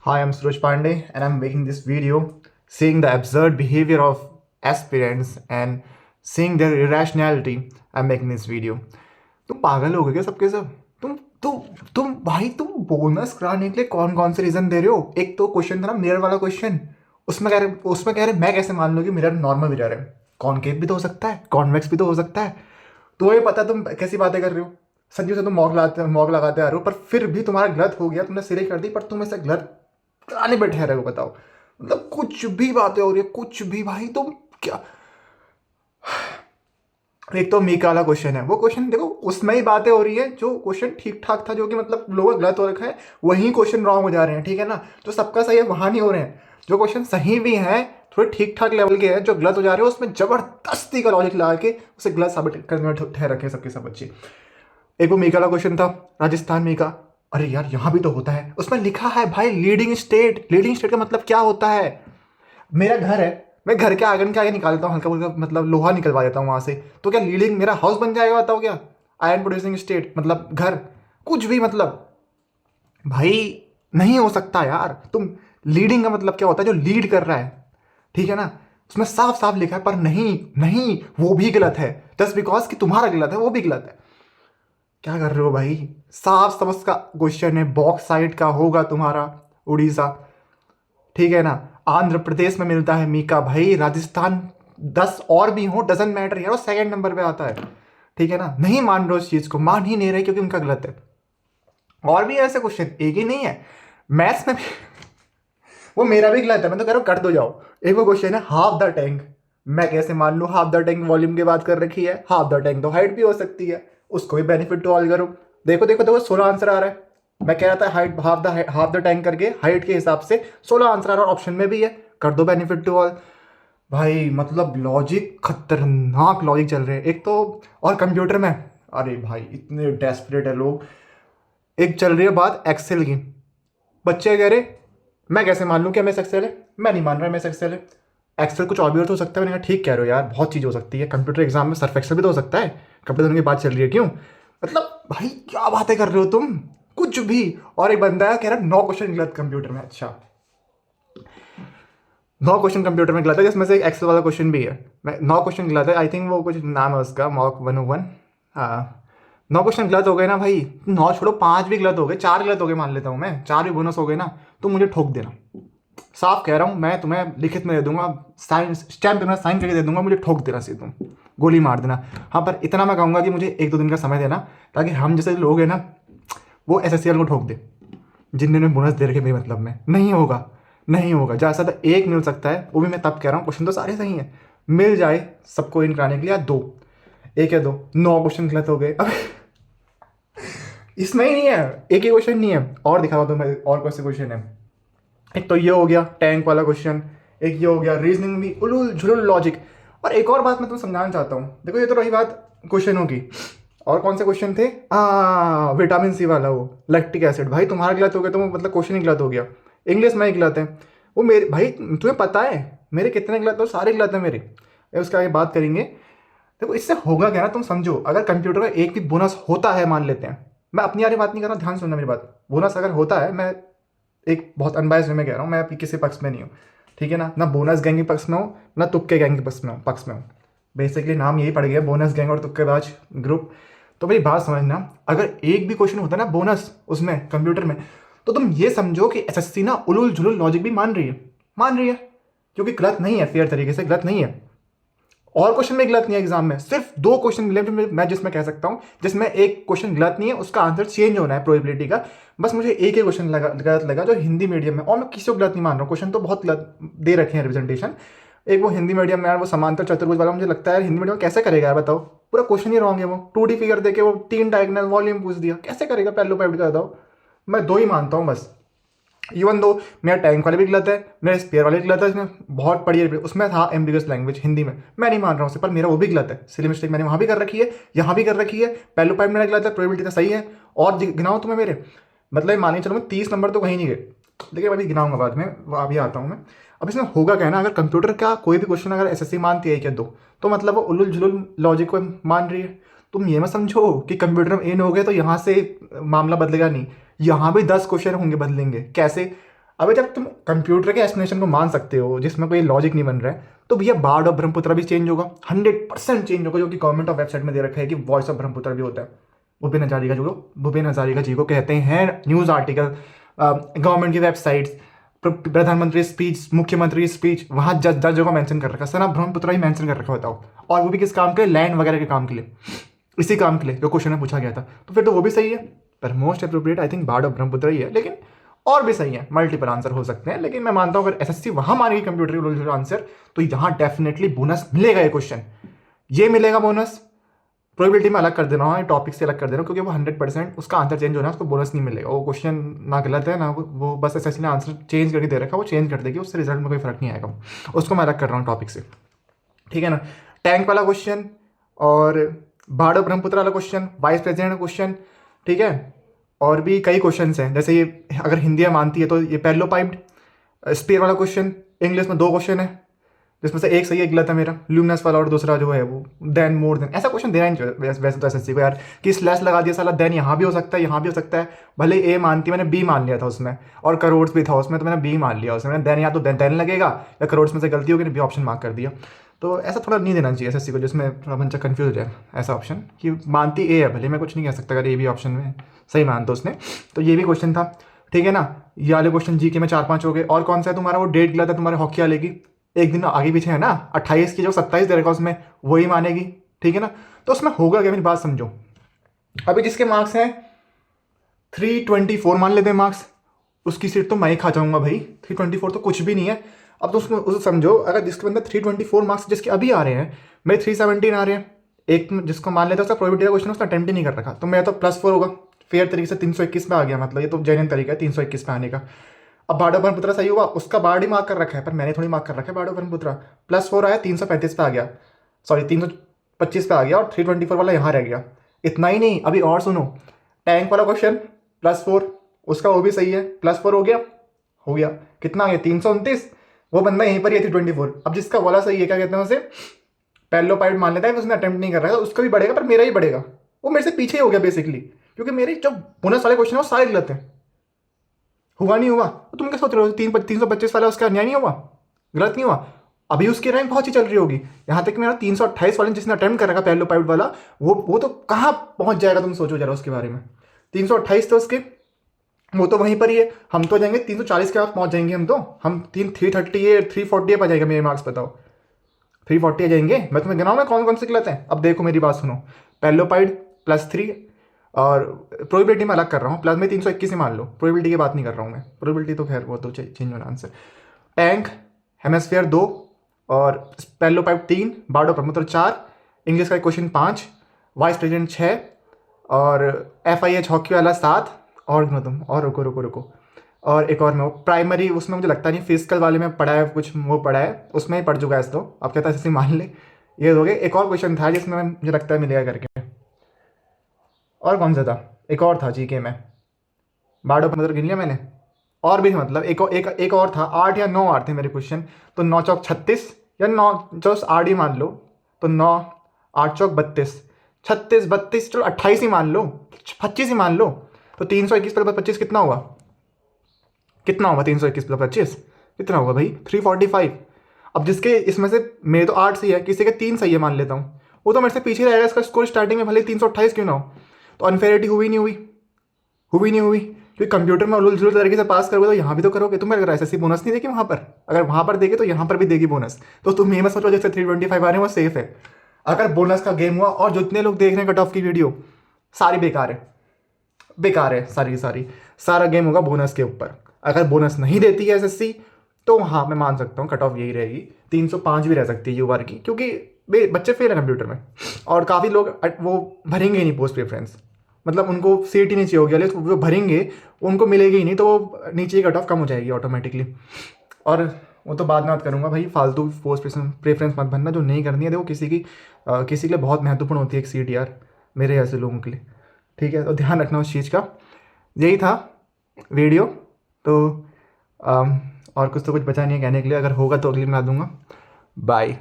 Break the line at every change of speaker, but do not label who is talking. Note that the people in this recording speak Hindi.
Hi, I'm Suraj Pandey, and I'm making this video seeing the absurd behavior of aspirants and seeing their irrationality. I'm making this video. तुम पागल हो गए क्या सबके सब? तुम भाई तुम बोनस कराने के लिए कौन कौन से रीजन दे रहे हो? एक तो क्वेश्चन था ना मिरर वाला क्वेश्चन, उसमें कह रहे मैं कैसे मान लूँ कि मिरर नॉर्मल मिरर है? कॉनकेव भी तो हो सकता है, कॉन्वेक्स भी तो हो सकता है। तुम्हें पता तुम कैसी बातें कर रहे हो। संजू से तुम मॉक लगाते आ रहे हो, पर फिर भी तुम्हारा गलत हो गया, तुमने सिरे कर दी, पर तुम ऐसे गलत आने बैठे रहे हो। बताओ, मतलब कुछ भी बातें हो रही है, कुछ भी भाई तुम क्या। एक तो मीका वाला क्वेश्चन है, वो क्वेश्चन देखो उसमें ही बातें हो रही है। जो क्वेश्चन ठीक ठाक था, जो कि मतलब लोगों का गलत हो रखा है, वही क्वेश्चन रॉन्ग हो जा रहे हैं। ठीक है ना, जो सबका सही है वहां नहीं हो रहे हैं। जो क्वेश्चन सही भी हैं, थोड़े ठीक ठाक लेवल के हैं, जो गलत हो जा रहे हैं उसमें जबरदस्ती का लॉजिक लगा के उसे गलत साबित करने ठहर रखे सबके सब बच्चे। एक वो मीका वाला क्वेश्चन था, राजस्थान मीका। अरे यार यहाँ भी तो होता है, उसमें लिखा है भाई लीडिंग स्टेट। लीडिंग स्टेट का मतलब क्या होता है? मेरा घर है, मैं घर के आंगन के आगे निकाल देता हूँ हल्का फुल्का, मतलब लोहा निकलवा देता हूँ वहां से, तो क्या लीडिंग मेरा हाउस बन जाएगा? बताओ क्या। आयरन प्रोड्यूसिंग स्टेट मतलब घर, कुछ भी मतलब भाई नहीं हो सकता यार। तुम लीडिंग का मतलब क्या होता है? जो लीड कर रहा है, ठीक है ना, उसमें साफ साफ लिखा है, पर नहीं नहीं वो भी गलत है। जस्ट बिकॉज कि तुम्हारा गलत है वो भी गलत है। क्या कर रहे हो भाई? साफ समझ का क्वेश्चन है, बॉक्स साइड का होगा तुम्हारा उड़ीसा, ठीक है ना। आंध्र प्रदेश में मिलता है मीका भाई, राजस्थान 10 और भी हो, डजेंट मैटर यार, वो सेकंड नंबर पे आता है। ठीक है ना, नहीं मान रहे उस चीज को, मान ही नहीं रहे क्योंकि उनका गलत है। और भी ऐसे क्वेश्चन, एक ही नहीं है, मैथ्स में भी वो मेरा भी गलत है, मैं तो कह रहा हूँ कर दो जाओ। एक वो क्वेश्चन है हाफ द टैंक, मैं कैसे मान लूँ? हाफ द टैंक वॉल्यूम की बात कर रखी है, हाफ द टैंक तो हाइट भी हो सकती है, उसको भी बेनिफिट टू ऑल करो। देखो देखो देखो 16 आंसर आ रहा है। मैं कह रहा था हाइट हाफ द टैंक करके हाइट के हिसाब से 16 आंसर आ रहा है, ऑप्शन में भी है, कर दो बेनिफिट टू ऑल। भाई मतलब लॉजिक, खतरनाक लॉजिक चल रहे हैं एक तो। और कंप्यूटर में अरे भाई इतने डेस्परेट है लोग। एक चल रही है बात एक्सेल की, बच्चे कह रहे मैं कैसे मान लूँ कि एम एस एक्सेल है? मैं नहीं मान रहा एम एस एक्सेल है। एक्सेल कुछ और भी तो हो सकता है। मैंने कहा ठीक कह रहे हो यार, बहुत चीज़ हो सकती है, कंप्यूटर एग्जाम में सर्फ एक्सेल भी तो हो सकता है। कपड़े धोने की बात चल रही है क्यों? मतलब भाई क्या बातें कर रहे हो तुम, कुछ भी। और एक बंदा है कह रहा 9 क्वेश्चन गलत कंप्यूटर में। अच्छा, 9 क्वेश्चन कंप्यूटर में गलत है, जिसमें से एक एक्सेल वाला क्वेश्चन भी है। मैं 9 क्वेश्चन गलत है, आई थिंक वो कुछ नाम है उसका, मॉक 101। हाँ, 9 क्वेश्चन गलत हो गए ना भाई, 9 छोड़ो 5 भी गलत हो गए, 4 गलत हो गए मान लेता हूँ मैं, 4 भी बोनस हो गए ना, तो मुझे ठोक देना। साफ कह रहा हूँ, मैं तुम्हें लिखित में दे दूंगा, साइन स्टैम्प पे मैं साइन करके दे दूंगा, मुझे ठोक देना सीधे, तुम गोली मार देना। हाँ, पर इतना मैं कहूँगा कि मुझे 1-2 दिन का समय देना, ताकि हम जैसे लोग हैं ना, वो एसएससीएल को ठोक दे, जिन्होंने बोनस दे रखे मेरे मतलब में। नहीं होगा, नहीं होगा। जैसा तो एक मिल सकता है, वो भी मैं तब कह रहा हूँ, क्वेश्चन तो सारे सही हैं, मिल जाए सबको इन कराने के लिए, या 2, 1 या 2, 9 क्वेश्चन गलत हो गए। अब इसमें ही नहीं है, एक ही क्वेश्चन नहीं है, और दिखा दो मैं और कौन से क्वेश्चन है। एक तो ये हो गया टैंक वाला क्वेश्चन, एक ये हो गया रीजनिंग भी उलूल झुलूल लॉजिक। और एक और बात मैं तुम्हें समझाना चाहता हूँ, देखो ये तो रही बात क्वेश्चनों की, और कौन से क्वेश्चन थे? विटामिन सी वाला, वो लैक्टिक एसिड, भाई तुम्हारा गलत हो गया तो मतलब क्वेश्चन ही गलत हो गया। इंग्लिश में ही गलत है वो मेरे भाई, तुम्हें पता है मेरे कितने गलत हो? सारे गलत है मेरे। उसका आगे बात करेंगे। देखो इससे होगा क्या ना, तुम समझो, अगर कंप्यूटर का एक भी बोनस होता है, मान लेते हैं, मैं अपनी वाली बात नहीं कर रहा, ध्यान सुनना मेरी बात, बोनस अगर होता है, मैं एक बहुत अनबायस्ड वे में कह रहा हूँ, मैं किसी पक्ष में नहीं हूँ, ठीक है ना बोनस गैंग के पक्ष में हूँ, ना तुक्के गैंग के पक्ष में हूँ। बेसिकली नाम यही पड़ गया, बोनस गैंग और तुक्केबाज ग्रुप। तो मेरी बात समझना, अगर एक भी क्वेश्चन होता है ना बोनस उसमें कंप्यूटर में, तो तुम ये समझो कि एसएससी ना उलूल जुलूल लॉजिक भी मान रही है, मान रही है, क्योंकि गलत नहीं है, फेयर तरीके से गलत नहीं है। और क्वेश्चन में गलत नहीं है एग्जाम में, सिर्फ 2 क्वेश्चन मिले मैं जिसमें कह सकता हूं, जिसमें एक क्वेश्चन गलत नहीं है, उसका आंसर चेंज होना है प्रोबेबिलिटी का। बस मुझे एक ही क्वेश्चन गलत लगा, जो हिंदी मीडियम में, और मैं किसी को गलत नहीं मान रहा हूँ, क्वेश्चन तो बहुत गलत दे रखे हैं रिप्रेजेंटेशन। एक वो हिंदी मीडियम में यार, वो समांतर चतुर्भुज वाला, मुझे लगता है हिंदी मीडियम कैसे करेगा यार? बताओ, पूरा क्वेश्चन ही रॉन्ग है। वो 2D फिगर देके वो 3 डायगोनल वॉल्यूम पूछ दिया, कैसे करेगा पहलू पैड का? बताओ। मैं 2 ही मानता हूँ बस। इवन दो मेरा टैंक वाले भी गलत है, मेरा स्पेयर वाले भी गलत है, इसमें बहुत पढ़ी है, उसमें था एम्बिगस लैंग्वेज हिंदी में, मैं नहीं मान रहा हूँ उसे, पर मेरा वो भी गलत है, सिली मिस्टेक मैंने वहाँ भी कर रखी है, यहाँ भी कर रखी है। पहलू पाइप मेरा गलत है, प्रोबेबिलिटी तो सही है। और गिनाओ तुम्हें मेरे, मतलब मान के चलो मैं 30 नंबर तो कहीं नहीं गए, लेकिन अभी गिनाऊंगा बाद में, अभी आता हूँ मैं। अब इसमें होगा क्या ना, अगर कंप्यूटर का कोई भी क्वेश्चन अगर एसएससी मानती है क्या 2, तो मतलब वो उलुल जुलुल लॉजिक को मान रही है। तुम ये मत समझो कि कंप्यूटर में इन हो गए तो यहाँ से मामला बदलेगा नहीं, यहाँ भी 10 क्वेश्चन होंगे बदलेंगे। कैसे? अबे जब तुम कंप्यूटर के एस्टिमेशन को मान सकते हो जिसमें कोई लॉजिक नहीं बन रहा है, तो भैया बाढ़ ऑफ ब्रह्मपुत्र भी चेंज होगा, 100% चेंज होगा, जो कि गवर्नमेंट ऑफ वेबसाइट में दे रखा है कि वॉइस ऑफ ब्रह्मपुत्र भी होता है। भूपेन हजारिका जी को कहते हैं न्यूज़ आर्टिकल, गवर्नमेंट की वेबसाइट्स, प्रधानमंत्री स्पीच, मुख्यमंत्री स्पीच, वहाँ जज जगह मेंशन कर रखा है, सना ब्रह्मपुत्र ही मेंशन कर रखा बताओ। और वो भी किस काम के लिए? लैंड वगैरह के काम के लिए, इसी काम के लिए जो क्वेश्चन में पूछा गया था। तो फिर तो वो भी सही है, पर मोस्ट अप्रोप्रिएट आई थिंक बाढ़ ऑफ ब्रह्मपुत्र ही है। लेकिन और भी सही है, मल्टीपल आंसर हो सकते हैं, लेकिन मैं मानता हूँ अगर एसएससी वहाँ मानेगी कंप्यूटर आंसर, तो यहाँ डेफिनेटली बोनस मिलेगा। ये क्वेश्चन ये मिलेगा बोनस। प्रोबेबिलिटी में अलग कर दे रहा हूँ, टॉपिक से अलग कर दे रहा हूँ, क्योंकि वो 100% उसका आंसर चेंज होना है, उसको बोनस नहीं मिलेगा। वो क्वेश्चन ना गलत है ना, वो बस एसएससी ने आंसर चेंज करके दे रखा है, वो चेंज कर देगी, उससे रिजल्ट में कोई फर्क नहीं आएगा, उसको मैं अलग कर रहा हूँ टॉपिक से, ठीक है ना। टैंक वाला क्वेश्चन और बाढ़ ब्रह्मपुत्र वाला क्वेश्चन, वाइस प्रेसिडेंट का क्वेश्चन, ठीक है। और भी कई क्वेश्चन हैं, जैसे ये अगर हिंदी मानती है तो ये पैलो पाइप्ड स्पीयर वाला क्वेश्चन, इंग्लिश में 2 क्वेश्चन है जिसमें से एक सही है, गलत है मेरा, ल्यूमिनस वाला, और दूसरा जो है वो देन मोर देन। ऐसा क्वेश्चन देना ही नहीं वैसे तो एसएससी को यार, कि स्लैश लगा दिया साला, देन यहाँ भी हो सकता है, यहाँ भी हो सकता है। भले ए मानती, मैंने बी मान लिया था उसमें, और करोड़ भी था उसमें, तो मैंने बी मान लिया उसमें। देन या तो देन लगेगा, या करोड़ में से गलती होगी, बी ऑप्शन मार्क कर दिया। तो ऐसा थोड़ा नहीं देना चाहिए एसएससी को, जिसमें थोड़ा बच्चा कन्फ्यूज हो जाए। ऐसा ऑप्शन कि मानती ए है, भले मैं कुछ नहीं कह सकता अगर ए भी ऑप्शन में सही मानता उसने। तो ये भी क्वेश्चन था, ठीक है ना। ये वाले क्वेश्चन जी के में 4-5 हो गए। और कौन सा है तुम्हारा? वो डेट गलत है तुम्हारे हॉकी वाले की, एक दिन आगे पीछे है ना, 28 की जो 27 दे रखा उसमें, वही मानेगी, ठीक है ना। तो उसमें होगा क्या, मेरी बात समझो। अभी जिसके मार्क्स हैं 324 मान लेते हैं मार्क्स, उसकी सीट तो मैं ही खा जाऊंगा भाई। 324 तो कुछ भी नहीं है। अब तो उसको समझो, अगर जिसके अंदर 324 मार्क्स जिसके अभी आ रहे हैं, मेरे 317 आ रहे हैं, एक जिसको मान लेता है उसका प्रोबेबिलिटी का क्वेश्चन उसने अटेम्प्ट ही नहीं कर रखा, तो मेरा तो +4 होगा। फेयर तरीके से 321 पे आ गया, मतलब ये तो जेन्युइन तरीका है 321 पे आने का। अब बाढ़ ब्रह्मपुत्र सही हुआ, उसका बाढ़ ही मार्क कर रखा है, पर मैंने थोड़ी मार्क कर रखा है बाढ़ ब्रह्मपुत्र। +4 आया, 335 पे आ गया, सॉरी 325 पे आ गया, और 324 वाला यहाँ रह गया। इतना ही नहीं, अभी और सुनो, टैंक वाला क्वेश्चन +4, उसका वो भी सही है, +4 हो गया कितना आ गया 329। वो बंदा यहीं पर ही है 324। अब जिसका वाला सही है, क्या कहते हैं उसे, पैलोपाइड मान लेता है, उसने अटेम्प्ट नहीं कर रहा है, उसका भी बढ़ेगा, पर मेरा ही बढ़ेगा। वो मेरे से पीछे ही हो गया बेसिकली, क्योंकि मेरे जो बोनस वाले क्वेश्चन है वो सारे गलत हैं। हुआ नहीं हुआ, तो तुम क्या सोच रहे हो, 325 वाला उसका अन्याय नहीं हुआ, गलत नहीं हुआ। अभी उसकी रैंक बहुत ही चल रही होगी, यहाँ तक मेरा 328 वाले जिसने अटेम्प्ट कर रखा पैलो पाइड वाला, वो तो कहाँ पहुंच जाएगा, तुम सोचो जरा उसके बारे में। 328 तो उसके, वो तो वहीं पर ही है। हम तो जाएंगे 340 के पास पहुंच जाएंगे, हम 330 340 पर जाएगा मेरे मार्क्स, बताओ 340 आ जाएंगे। मैं तुम्हें गिनाऊँ मैं कौन कौन से गलत हैं। अब देखो मेरी बात सुनो, पैलोपाइड +3, और प्रोबेबिलिटी में अलग कर रहा हूँ, प्लस में 321 ही मान लो, प्रोबेबिलिटी की बात नहीं कर रहा हूँ मैं, प्रोबेबिलिटी तो खैर वो तो चेंज होना आंसर। टैंक हेमिस्फीयर 2, और पैलोपाइड 3, बार्डो ब्रह्मपुत्र 4, इंग्लिश का क्वेश्चन 5, वाइस प्रेसिडेंट 6, और FIH हॉकी वाला 7, और तुम और रुको और एक और में प्राइमरी, उसमें मुझे लगता नहीं, फिजिकल वाले में पढ़ा है कुछ, वो पढ़ा है उसमें ही पढ़ चुका है तो अब कहता है ऐसे मान ले। ये हो गए। एक और क्वेश्चन था जिसमें मुझे लगता है मिलेगा करके, और कौन सा था, एक और था जीके में, बार्डो मतलब गिन लिया मैंने, और भी मतलब एक और था, 8 या 9 थे मेरे क्वेश्चन। तो 9 चौक 36, या 9 चौक 8 ही मान लो, तो 9 8 चौक 32, 36 32, चलो 28 ही मान लो, 25 ही मान लो। तो 321 + 25 कितना हुआ, 321 + 25 कितना होगा भाई, 345। अब जिसके इसमें से मेरे तो 8 सही है, किसी के 3 सही है मान लेता हूँ, वो तो मेरे से पीछे रहेगा, इसका स्कोर स्टार्टिंग में भले 328 क्यों ना हो। तो अनफेयरिटी हुई नहीं हुई, क्योंकि कंप्यूटर में उलझुल तरीके से पास करोगे तो यहाँ भी तो करोगे। तुम्हें अगर एसएससी बोनस नहीं देगी वहाँ पर, अगर वहाँ पर देगी तो यहाँ पर भी देगी बोनस। तो तुम ये मत सोचो जैसे 325 आ रहे हैं वो सेफ है। अगर बोनस का गेम हुआ, और जितने लोग देख रहे हैं कट ऑफ की वीडियो, सारी बेकार है सारा गेम होगा बोनस के ऊपर। अगर बोनस नहीं देती है एसएससी, तो हाँ मैं मान सकता हूँ कट ऑफ यही रहेगी, 305 भी रह सकती है यूआर की, क्योंकि बच्चे फेल है कंप्यूटर में, और काफ़ी लोग वो भरेंगे ही नहीं पोस्ट प्रेफरेंस, मतलब उनको सीट ही नहीं चाहिए होगी, तो वो भरेंगे, उनको मिलेगी ही नहीं, तो वो नीचे कट ऑफ कम हो जाएगी ऑटोमेटिकली। और वो तो बाद में बात करूँगा भाई, फालतू पोस्ट प्रेफरेंस मत भरना, जो नहीं करनी है। देखो किसी के लिए बहुत महत्वपूर्ण होती है एक सीट यार, मेरे ऐसे लोगों के लिए, ठीक है। तो ध्यान रखना उस चीज़ का। यही था वीडियो, तो और कुछ बचा नहीं है कहने के लिए, अगर होगा तो अगली बना दूंगा। बाय।